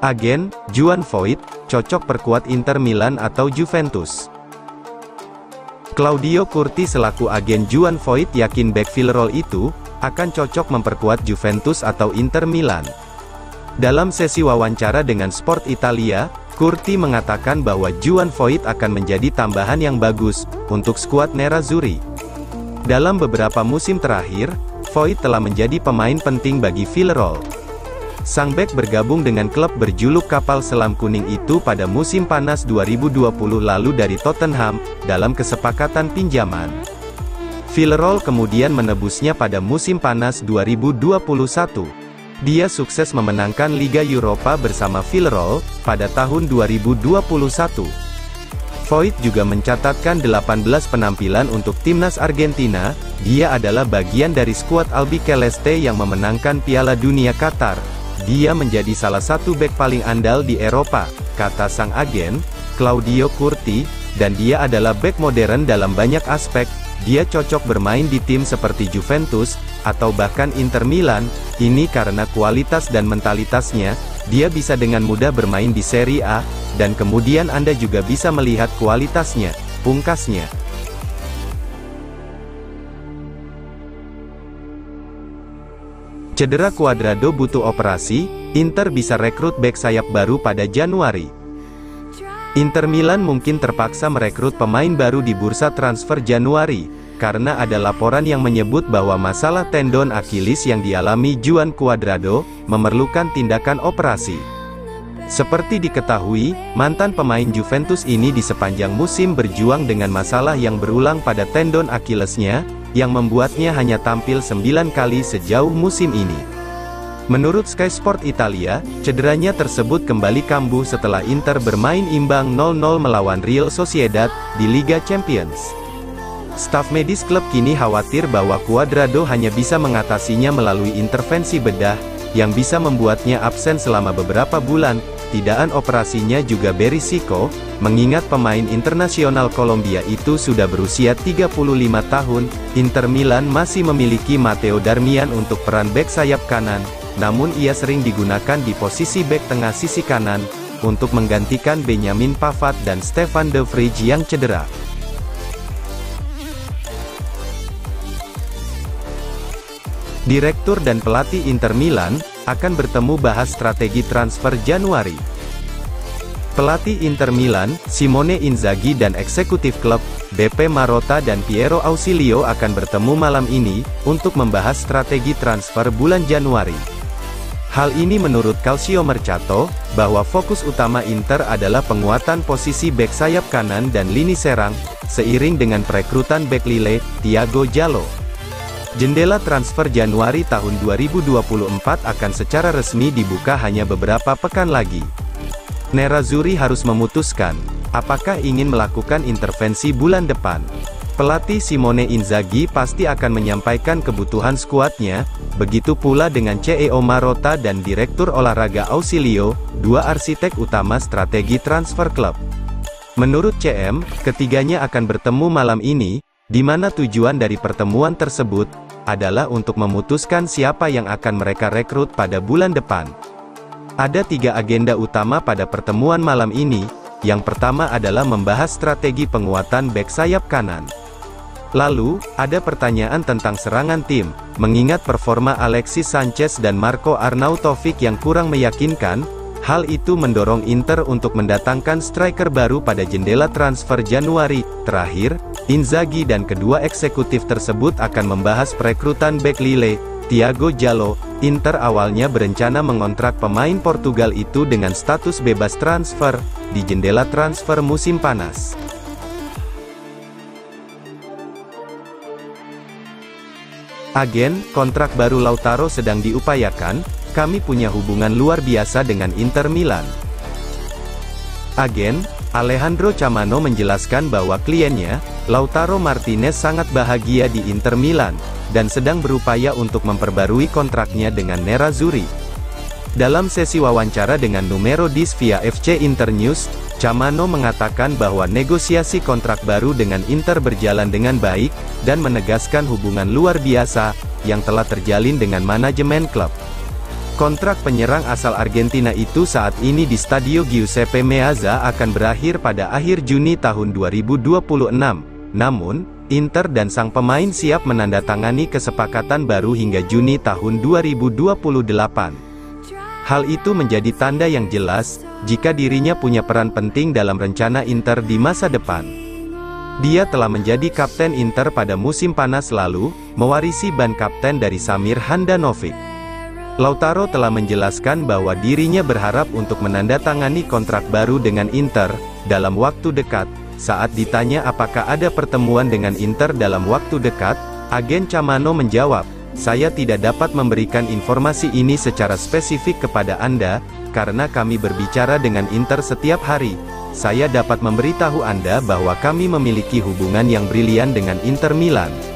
Agen, Juan Foyth, cocok perkuat Inter Milan atau Juventus. Claudio Curti selaku agen Juan Foyth yakin bek Villarreal itu akan cocok memperkuat Juventus atau Inter Milan. Dalam sesi wawancara dengan Sport Italia, Curti mengatakan bahwa Juan Foyth akan menjadi tambahan yang bagus untuk skuad Nerazzurri. Dalam beberapa musim terakhir, Foyth telah menjadi pemain penting bagi Villarreal. Sang bek bergabung dengan klub berjuluk Kapal Selam Kuning itu pada musim panas 2020 lalu dari Tottenham, dalam kesepakatan pinjaman. Villarreal kemudian menebusnya pada musim panas 2021. Dia sukses memenangkan Liga Eropa bersama Villarreal pada tahun 2021. Foyth juga mencatatkan 18 penampilan untuk timnas Argentina. Dia adalah bagian dari skuad Albiceleste yang memenangkan Piala Dunia Qatar. Dia menjadi salah satu bek paling andal di Eropa, kata sang agen, Claudio Curti, dan dia adalah bek modern dalam banyak aspek. Dia cocok bermain di tim seperti Juventus, atau bahkan Inter Milan, ini karena kualitas dan mentalitasnya. Dia bisa dengan mudah bermain di Serie A, dan kemudian Anda juga bisa melihat kualitasnya, pungkasnya. Cedera Cuadrado butuh operasi, Inter bisa rekrut bek sayap baru pada Januari. Inter Milan mungkin terpaksa merekrut pemain baru di bursa transfer Januari, karena ada laporan yang menyebut bahwa masalah tendon Achilles yang dialami Juan Cuadrado, memerlukan tindakan operasi. Seperti diketahui, mantan pemain Juventus ini di sepanjang musim berjuang dengan masalah yang berulang pada tendon Achillesnya, yang membuatnya hanya tampil 9 kali sejauh musim ini. Menurut Sky Sport Italia, cederanya tersebut kembali kambuh setelah Inter bermain imbang 0-0 melawan Real Sociedad di Liga Champions. Staf medis klub kini khawatir bahwa Cuadrado hanya bisa mengatasinya melalui intervensi bedah, yang bisa membuatnya absen selama beberapa bulan. Tidakkan operasinya juga berisiko, mengingat pemain internasional Kolombia itu sudah berusia 35 tahun. Inter Milan masih memiliki Matteo Darmian untuk peran bek sayap kanan, namun ia sering digunakan di posisi bek tengah sisi kanan, untuk menggantikan Benjamin Pavard dan Stefan de Vrij yang cedera. Direktur dan pelatih Inter Milan akan bertemu bahas strategi transfer Januari. Pelatih Inter Milan, Simone Inzaghi dan eksekutif klub, Beppe Marotta dan Piero Ausilio akan bertemu malam ini, untuk membahas strategi transfer bulan Januari. Hal ini menurut Calcio Mercato, bahwa fokus utama Inter adalah penguatan posisi bek sayap kanan dan lini serang, seiring dengan perekrutan bek Lille, Thiago Jallo. Jendela transfer Januari tahun 2024 akan secara resmi dibuka hanya beberapa pekan lagi. Nerazzurri harus memutuskan, apakah ingin melakukan intervensi bulan depan. Pelatih Simone Inzaghi pasti akan menyampaikan kebutuhan skuadnya, begitu pula dengan CEO Marotta dan Direktur Olahraga Ausilio, dua arsitek utama strategi transfer klub. Menurut CM, ketiganya akan bertemu malam ini, di mana tujuan dari pertemuan tersebut adalah untuk memutuskan siapa yang akan mereka rekrut pada bulan depan. Ada 3 agenda utama pada pertemuan malam ini. Yang pertama adalah membahas strategi penguatan bek sayap kanan. Lalu, ada pertanyaan tentang serangan tim, mengingat performa Alexis Sanchez dan Marco Arnautovic yang kurang meyakinkan. Hal itu mendorong Inter untuk mendatangkan striker baru pada jendela transfer Januari. Terakhir, Inzaghi dan kedua eksekutif tersebut akan membahas perekrutan bek Lille, Thiago Jallo. Inter awalnya berencana mengontrak pemain Portugal itu dengan status bebas transfer, di jendela transfer musim panas. Agen, kontrak baru Lautaro sedang diupayakan. Kami punya hubungan luar biasa dengan Inter Milan. Agen, Alejandro Camano menjelaskan bahwa kliennya, Lautaro Martinez sangat bahagia di Inter Milan, dan sedang berupaya untuk memperbarui kontraknya dengan Nerazzurri. Dalam sesi wawancara dengan Numero 10 via FC Internews, Camano mengatakan bahwa negosiasi kontrak baru dengan Inter berjalan dengan baik, dan menegaskan hubungan luar biasa, yang telah terjalin dengan manajemen klub. Kontrak penyerang asal Argentina itu saat ini di Stadio Giuseppe Meazza akan berakhir pada akhir Juni tahun 2026. Namun, Inter dan sang pemain siap menandatangani kesepakatan baru hingga Juni tahun 2028. Hal itu menjadi tanda yang jelas, jika dirinya punya peran penting dalam rencana Inter di masa depan. Dia telah menjadi kapten Inter pada musim panas lalu, mewarisi ban kapten dari Samir Handanovic. Lautaro telah menjelaskan bahwa dirinya berharap untuk menandatangani kontrak baru dengan Inter, dalam waktu dekat. Saat ditanya apakah ada pertemuan dengan Inter dalam waktu dekat, agen Camano menjawab, "Saya tidak dapat memberikan informasi ini secara spesifik kepada Anda, karena kami berbicara dengan Inter setiap hari. Saya dapat memberitahu Anda bahwa kami memiliki hubungan yang brilian dengan Inter Milan."